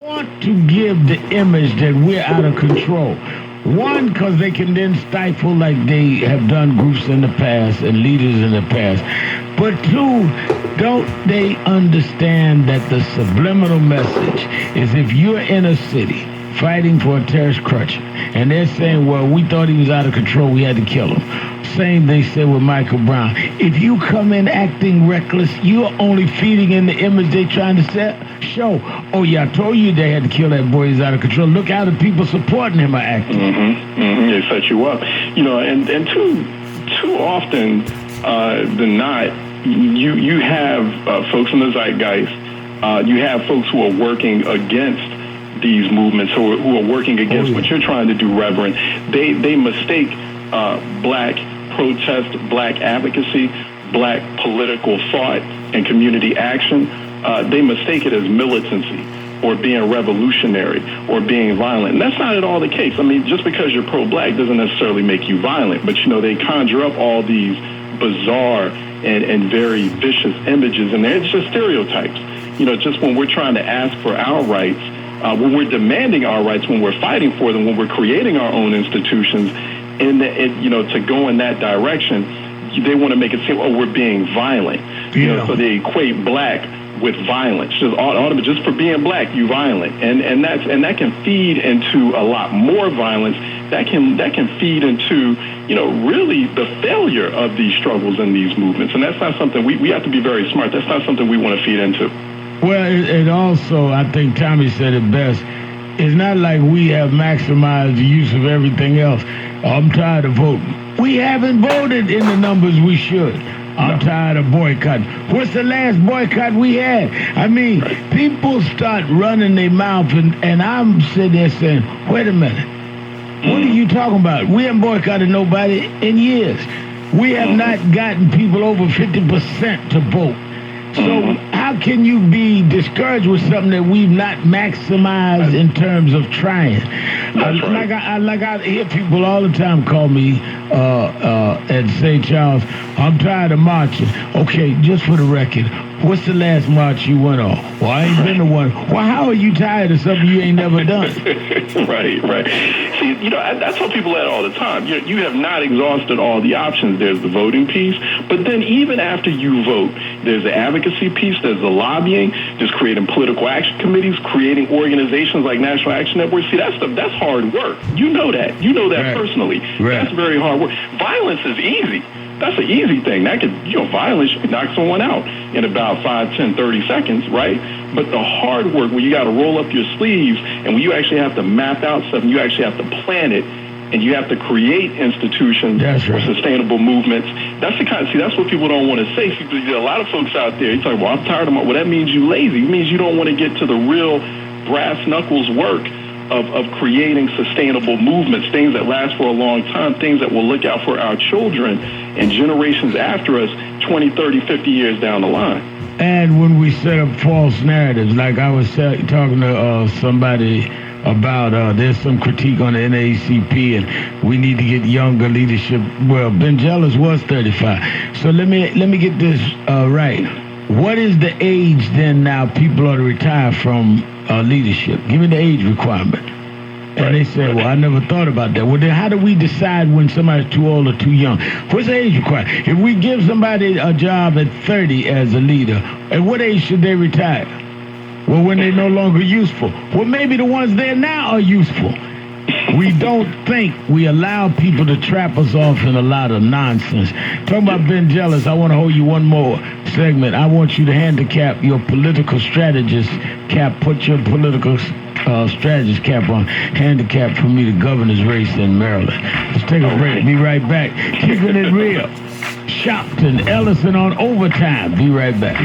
want to give the image that we're out of control. One, because they can then stifle like they have done groups in the past and leaders in the past. But two, don't they understand that the subliminal message is if you're in a city fighting for a terrorist crutch and they're saying, well, we thought he was out of control, we had to kill him. Same they said with Michael Brown. If you come in acting reckless, you're only feeding in the image they're trying to show. Oh, yeah, I told you they had to kill that boy. He's out of control. Look how the people supporting him are acting. They set you up. And too often than not, you have folks in the zeitgeist. You have folks who are working against these movements, who are working against what you're trying to do, Reverend. They mistake black protest, black advocacy, black political thought and community action. They mistake it as militancy or being revolutionary or being violent. And that's not at all the case. I mean, just because you're pro-black doesn't necessarily make you violent. But, they conjure up all these bizarre and very vicious images. And it's just stereotypes. Just when we're trying to ask for our rights, when we're demanding our rights, when we're fighting for them, when we're creating our own institutions, to go in that direction, they want to make it seem, we're being violent. So they equate black with violence. Just for being black, you violent, and that can feed into a lot more violence. That can feed into really the failure of these struggles and these movements, and that's not something we have to be very smart. That's not something we want to feed into. Well, it also, I think Tommy said it best. It's not like we have maximized the use of everything else. I'm tired of voting. We haven't voted in the numbers we should. I'm tired of boycotting. What's the last boycott we had? I mean, people start running their mouth, and I'm sitting there saying, wait a minute. What are you talking about? We haven't boycotted nobody in years. We have not gotten people over 50% to vote. So how can you be discouraged with something that we've not maximized in terms of trying? I hear people all the time call me at St. Charles, I'm tired of marching. Okay, just for the record, what's the last march you went on? Well, I ain't been to one. Well, how are you tired of something you ain't never done? Right. See, I tell people that all the time. You have not exhausted all the options. There's the voting piece, but then even after you vote, there's the advocacy piece, there's the lobbying, there's creating political action committees, creating organizations like National Action Network. See, that's hard work. You know that. Right. Personally. Right. That's very hard work. Violence is easy. That's an easy thing. That could, violence, you can knock someone out in about 5, 10, 30 seconds, right? But the hard work, where you got to roll up your sleeves and when you actually have to map out stuff and you actually have to plan it and you have to create institutions or sustainable movements, that's the kind. See, that's what people don't want to say. See, a lot of folks out there, it's like, well, I'm tired of my. Well, that means you lazy. It means you don't want to get to the real brass knuckles work of creating sustainable movements, things that last for a long time, things that will look out for our children and generations after us 20, 30, 50 years down the line. And when we set up false narratives, like I was talking to somebody about there's some critique on the NAACP and we need to get younger leadership. Well, Ben Jealous was 35. So let me get this right. What is the age then now people are to retire from leadership? Give me the age requirement. And they say, well, I never thought about that. Well, then how do we decide when somebody's too old or too young? What's the age requirement? If we give somebody a job at 30 as a leader, at what age should they retire? Well, when they're no longer useful. Well, maybe the ones there now are useful. We don't think we allow people to trap us off in a lot of nonsense. Talking about Ben Jealous, I want to hold you one more segment. I want you to handicap your political strategist cap. Put your political strategist cap on. Handicap for me the governor's race in Maryland. Let's take a break. Be right back. Keeping it real. Shopton, Ellison on overtime. Be right back.